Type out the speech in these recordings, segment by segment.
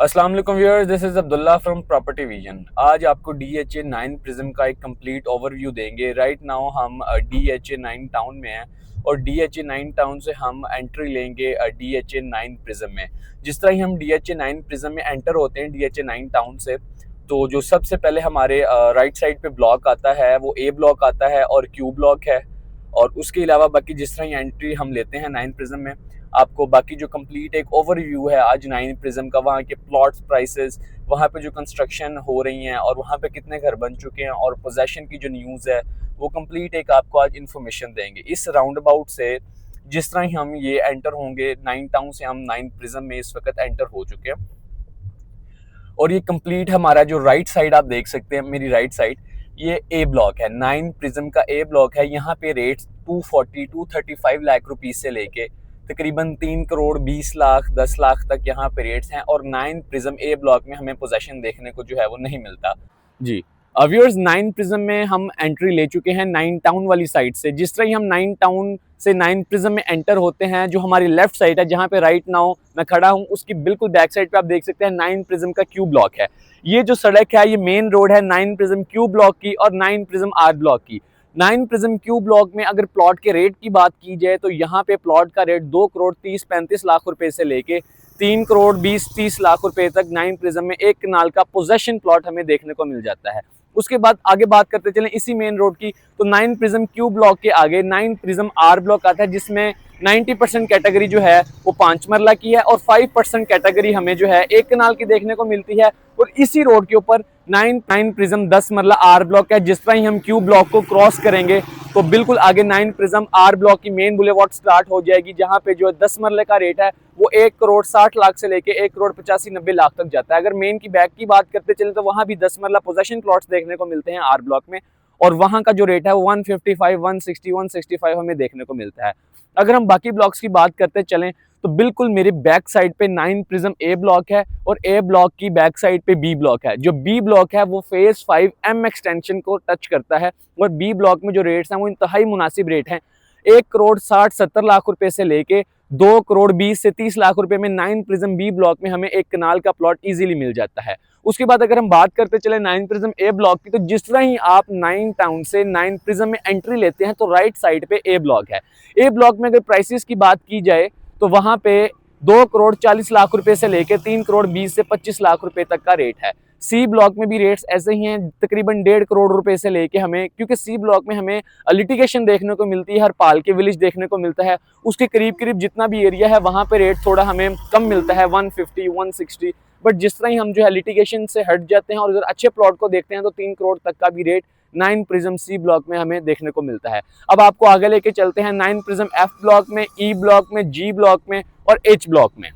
अस्सलाम वालेकुम viewers, this is Abdullah from property vision. आज आपको DHA 9 प्रिज्म का एक कंप्लीट ओवरव्यू देंगे। राइट नाउ हम DHA 9 टाउन में हैं और DHA 9 टाउन से हम एंट्री लेंगे DHA 9 प्रिज्म में। जिस तरह ही हम DHA 9 प्रिज्म में एंटर होते हैं DHA 9 टाउन से, तो जो सबसे पहले हमारे राइट साइड पे ब्लॉक आता है वो A ब्लॉक आता है और Q ब्लॉक है। और उसके अलावा बाकी जिस तरह ही एंट्री हम लेते हैं 9 प्रिज्म में, आपको बाकी जो कंप्लीट एक ओवरव्यू है आज 9 प्रिज्म का, वहाँ के प्लॉट्स प्राइसेस, वहाँ पे जो कंस्ट्रक्शन हो रही हैं और वहाँ पे कितने घर बन चुके हैं और पोजेशन की जो न्यूज़ है वो कंप्लीट एक आपको आज इन्फॉर्मेशन देंगे। इस राउंड अबाउट से जिस तरह ही हम ये एंटर होंगे 9 टाउन से, हम 9 प्रिज्म में इस वक्त एंटर हो चुके हैं। और ये कंप्लीट हमारा जो राइट साइड आप देख सकते हैं, मेरी राइट साइड, ये ए ब्लॉक है, 9 प्रिज्म का ए ब्लॉक है। यहाँ पे रेट्स 235 लाख रुपीस से लेके तकरीबन 3 करोड़ 20 लाख 10 लाख तक यहाँ पे रेट्स हैं। और 9 प्रिज्म ए ब्लॉक में हमें पोजेशन देखने को जो है वो नहीं मिलता जी। व्यूअर्स, 9 प्रिज्म में हम एंट्री ले चुके हैं 9 टाउन वाली साइड से। जिस तरह ही हम 9 टाउन से 9 प्रिज्म में एंटर होते हैं, जो हमारी लेफ्ट साइड है जहाँ पे राइट नाउ मैं खड़ा हूँ, उसकी बिल्कुल बैक साइड पे आप देख सकते हैं 9 प्रिज्म का क्यू ब्लॉक है। ये जो सड़क है ये मेन रोड है 9 प्रिज्म क्यू ब्लॉक की और 9 प्रिज्म आर ब्लॉक की। 9 प्रिज्म क्यू ब्लॉक में अगर प्लॉट के रेट की बात की जाए तो यहाँ पे प्लॉट का रेट 2 करोड़ 30-35 लाख रुपए से लेके 3 करोड़ 20-30 लाख रुपए तक 9 प्रिज्म में एक कनाल का पोजेशन प्लॉट हमें देखने को मिल जाता है। उसके बाद आगे बात करते चलें इसी मेन रोड की, तो 9 प्रिज्म क्यू ब्लॉक के आगे 9 प्रिज्म आर ब्लॉक आता है, जिसमें 90% कैटेगरी जो है वो 5 मरला की है और 5% कैटेगरी हमें जो है एक कनाल की देखने को मिलती है। और इसी रोड के ऊपर 9 प्रिज्म 10 मरला आर ब्लॉक है। जिस तरह ही हम क्यू ब्लॉक को क्रॉस करेंगे तो बिल्कुल आगे 9 प्रिज्म आर ब्लॉक की मेन बुलेवार्ड स्टार्ट हो जाएगी, जहां पे जो 10 मरले का रेट है वो 1 करोड़ 60 लाख से लेके 1 करोड़ 85-90 लाख तक जाता है। अगर मेन की बैक की बात करते चले तो वहां भी 10 मरला पोजेशन प्लॉट्स देखने को मिलते हैं आर ब्लॉक में, और वहां का जो रेट है वो 155, 160, 165 हमें देखने को मिलता है। अगर हम बाकी ब्लॉक्स की बात करते चलें तो बिल्कुल मेरे बैक साइड पे 9 प्रिज्म ए ब्लॉक है और ए ब्लॉक की बैक साइड पे बी ब्लॉक है। जो बी ब्लॉक है वो फेज 5 एम एक्सटेंशन को टच करता है और बी ब्लॉक में जो रेट्स हैं वो इंतहाई मुनासिब रेट हैं। 1 करोड़ 60-70 लाख रुपए से लेके 2 करोड़ 20 से 30 लाख रुपए में 9 प्रिज्म बी ब्लॉक में हमें एक कनाल का प्लॉट इजीली मिल जाता है। उसके बाद अगर हम बात करते चले 9 प्रिज्म ए ब्लॉक की, तो जिस तरह ही आप 9 टाउन से 9 प्रिज्म में एंट्री लेते हैं तो राइट साइड पे ए ब्लॉक है। ए ब्लॉक में अगर प्राइसेस की बात की जाए तो वहां पे 2 करोड़ 40 लाख रुपए से लेके 3 करोड़ 20 से 25 लाख रुपए तक का रेट है। सी ब्लॉक में भी रेट्स ऐसे ही हैं, तकरीबन 1.5 करोड़ रुपए से लेके हमें, क्योंकि सी ब्लॉक में हमें लिटिगेशन देखने को मिलती है, हर पाल के विलेज देखने को मिलता है, उसके करीब करीब जितना भी एरिया है वहां पे रेट थोड़ा हमें कम मिलता है, 150, 160। बट जिस तरह ही हम जो है लिटिगेशन से हट जाते हैं और अगर अच्छे प्लॉट को देखते हैं तो 3 करोड़ तक का भी रेट 9 प्रिज्म सी ब्लॉक में हमें देखने को मिलता है। अब आपको आगे लेके चलते हैं 9 प्रिज्म एफ ब्लॉक में, ई ब्लॉक में, जी ब्लॉक में और एच ब्लॉक में।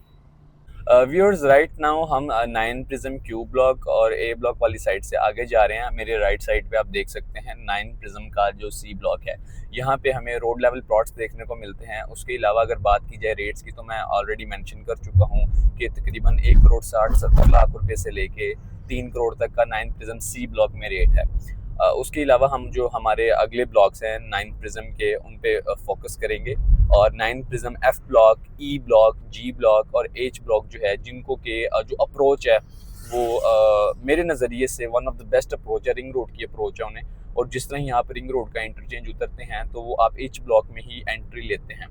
व्यूअर्स, राइट नाउ हम 9 प्रिज्म क्यू ब्लॉक और ए ब्लॉक वाली साइड से आगे जा रहे हैं। मेरे राइट साइड पे आप देख सकते हैं 9 प्रिज्म का जो सी ब्लॉक है, यहाँ पे हमें रोड लेवल प्लॉट्स देखने को मिलते हैं। उसके अलावा अगर बात की जाए रेट्स की तो मैं ऑलरेडी मेंशन कर चुका हूँ कि तकरीबन 1 करोड़ 60-70 लाख रुपए से लेके 3 करोड़ तक का 9 प्रिज्म सी ब्लॉक में रेट है। उसके अलावा हम जो हमारे अगले ब्लॉक्स हैं 9 प्रिज्म के, उन पे फोकस करेंगे। और 9 prism F block, E block, G block और एच ब्लॉक जो है, जिनको के जो अप्रोच है वो मेरे नज़रिए से one of the best approach है, रिंग रोड की अप्रोच है उन्हें। और जिस तरह ही आप रिंग रोड का इंटरचेंज उतरते हैं तो वो आप एच ब्लॉक में ही एंट्री लेते हैं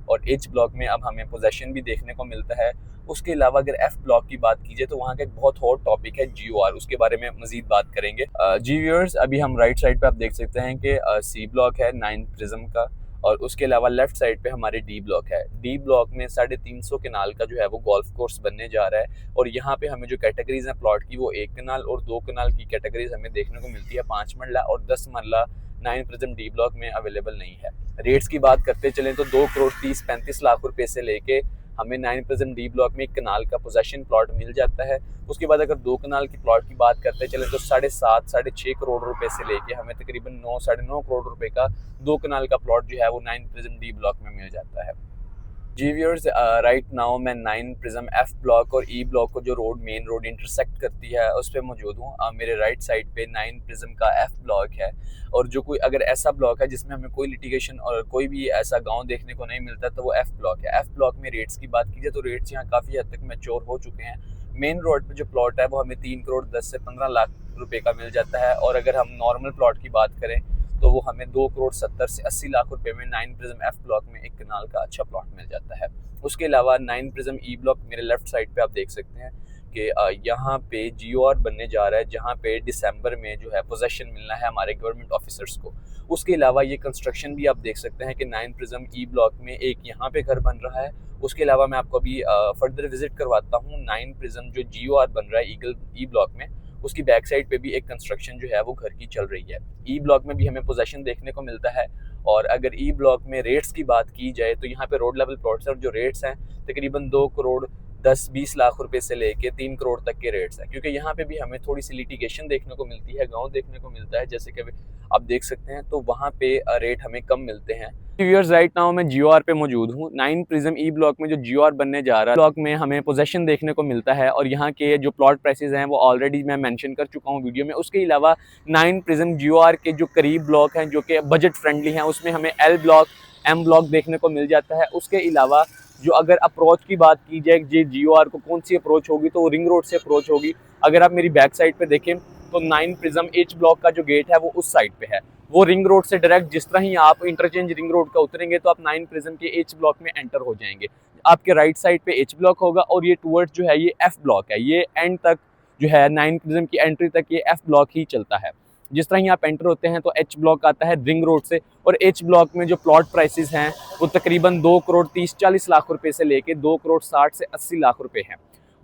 और एच ब्लॉक में अब हमें पोजेशन भी देखने को मिलता है। उसके अलावा अगर एफ ब्लॉक की बात की जाए तो वहाँ का एक बहुत हॉट टॉपिक है GOR, उसके बारे में मजीद बात करेंगे। जी व्यूअर्स, अभी हम राइट साइड पे आप देख सकते हैं कि सी ब्लॉक है 9 प्रिज्म का, और उसके अलावा लेफ्ट साइड पे हमारे डी ब्लॉक है। डी ब्लॉक में 350 कनाल का जो है वो गोल्फ कोर्स बनने जा रहा है और यहाँ पे हमें जो कैटेगरीज हैं प्लॉट की वो 1 कनाल और 2 कनाल की कैटेगरीज हमें देखने को मिलती है। 5 मरला और 10 मरला 9 प्रिज्म डी ब्लॉक में अवेलेबल नहीं है। रेट्स की बात करते चलें तो 2 करोड़ 30-35 लाख रुपए से लेके हमें 9 प्रिज्म डी ब्लॉक में 1 कनाल का पोजेशन प्लॉट मिल जाता है। उसके बाद अगर 2 कनाल की प्लॉट की बात करते चले तो 7.5-6.5 करोड़ रुपए से लेके हमें तकरीबन 9-9.5 करोड़ रुपए का 2 कनाल का प्लॉट जो है वो 9 प्रिज्म डी ब्लॉक में मिल जाता है। जी व्यूअर्स, राइट नाउ मैं 9 प्रिज्म एफ ब्लॉक और ई ब्लॉक को जो रोड मेन रोड इंटरसेक्ट करती है उस पर मौजूद हूँ। मेरे राइट साइड पे 9 प्रिज्म का एफ ब्लॉक है और जो कोई अगर ऐसा ब्लॉक है जिसमें हमें कोई लिटिगेशन और कोई भी ऐसा गांव देखने को नहीं मिलता तो वो एफ ब्लॉक है। एफ ब्लॉक में रेट्स की बात की जाए तो रेट्स यहाँ काफ़ी हद तक मैच्योर हो चुके हैं। मेन रोड पे जो प्लॉट है वो हमें 3 करोड़ 10 से 15 लाख रुपए का मिल जाता है। और अगर हम नॉर्मल प्लॉट की बात करें तो वो हमें 2 करोड़ 70 से 80 लाख रुपए में 9 प्रिज्म एफ ब्लॉक में एक कनाल का अच्छा प्लॉट मिल जाता है। उसके अलावा 9 प्रिज्म ई ब्लॉक मेरे लेफ्ट साइड पे आप देख सकते हैं कि यहाँ पे GOR बनने जा रहा है, जहाँ पे दिसंबर में जो है पोजेशन मिलना है हमारे गवर्नमेंट ऑफिसर्स को। उसके अलावा ये कंस्ट्रक्शन भी आप देख सकते हैं कि 9 प्रिज्म ई ब्लॉक में एक यहाँ पे घर बन रहा है। उसके अलावा मैं आपको अभी फर्दर विजिट करवाता हूँ 9 प्रिज्म जो GOR बन रहा है ईगल ई ब्लॉक में, उसकी बैक साइड पे भी एक कंस्ट्रक्शन जो है वो घर की चल रही है। ई ब्लॉक में भी हमें पोजेशन देखने को मिलता है। और अगर ई ब्लॉक में रेट्स की बात की जाए तो यहाँ पे रोड लेवल प्लॉट्स और जो रेट्स हैं तकरीबन 2 करोड़ 10-20 लाख रुपए से लेके 3 करोड़ तक के रेट्स हैं, क्योंकि यहाँ पे भी हमें थोड़ी सी लिटिगेशन देखने को मिलती है, गांव देखने को मिलता है, जैसे कि आप देख सकते हैं, तो वहाँ पे रेट हमें कम मिलते हैं। व्यूअर्स, राइट नाउ मैं GOR पे मौजूद हूँ। 9 प्रिज्म ई ब्लॉक में जो GOR बनने जा रहा है ब्लॉक में हमें पोजेशन देखने को मिलता है और यहाँ के जो प्लॉट प्राइसेस हैं वो ऑलरेडी मैं मेंशन कर चुका हूँ वीडियो में। उसके अलावा 9 प्रिज्म GOR के जो करीब ब्लॉक हैं जो कि बजट फ्रेंडली हैं, उसमें हमें L ब्लॉक, M ब्लॉक देखने को मिल जाता है। उसके अलावा जो अगर अप्रोच की बात की जाए जी GOR को कौन सी अप्रोच होगी तो वो रिंग रोड से अप्रोच होगी। अगर आप मेरी बैक साइड पे देखें तो 9 प्रिज्म H ब्लॉक का जो गेट है वो उस साइड पे है, वो रिंग रोड से डायरेक्ट जिस तरह ही आप इंटरचेंज रिंग रोड का उतरेंगे तो आप 9 प्रिज्म के H ब्लॉक में एंटर हो जाएंगे। आपके राइट साइड पे H ब्लॉक होगा और ये टूवर्ड्स जो है ये F ब्लॉक है, ये एंड तक जो है 9 प्रिज्म की एंट्री तक ये F ब्लॉक ही चलता है। जिस तरह ही आप एंटर होते हैं तो H ब्लॉक आता है रिंग रोड से और H ब्लॉक में जो प्लॉट प्राइसेस हैं वो तकरीबन 2 करोड़ 30-40 लाख रुपए से लेके 2 करोड़ 60 से 80 लाख रुपए हैं।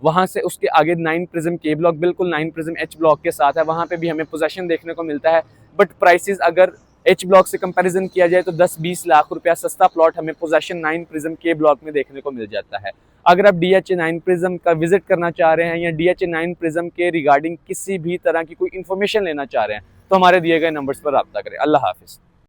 वहाँ से उसके आगे 9 प्रिज्म के ब्लॉक बिल्कुल 9 प्रिज्म H ब्लॉक के साथ है, वहाँ पे भी हमें पोजेशन देखने को मिलता है। बट प्राइसेस अगर H ब्लॉक से कंपैरिजन किया जाए तो 10-20 लाख रुपया सस्ता प्लॉट हमें पोजेशन 9 प्रिज्म के ब्लॉक में देखने को मिल जाता है। अगर आप DHA 9 प्रिज्म का विजिट करना चाह रहे हैं या DHA 9 प्रिज्म के रिगार्डिंग किसी भी तरह की कोई इन्फॉर्मेशन लेना चाह रहे हैं तो हमारे दिए गए नंबर्स पर रब्ता करें। अल्लाह हाफिज़।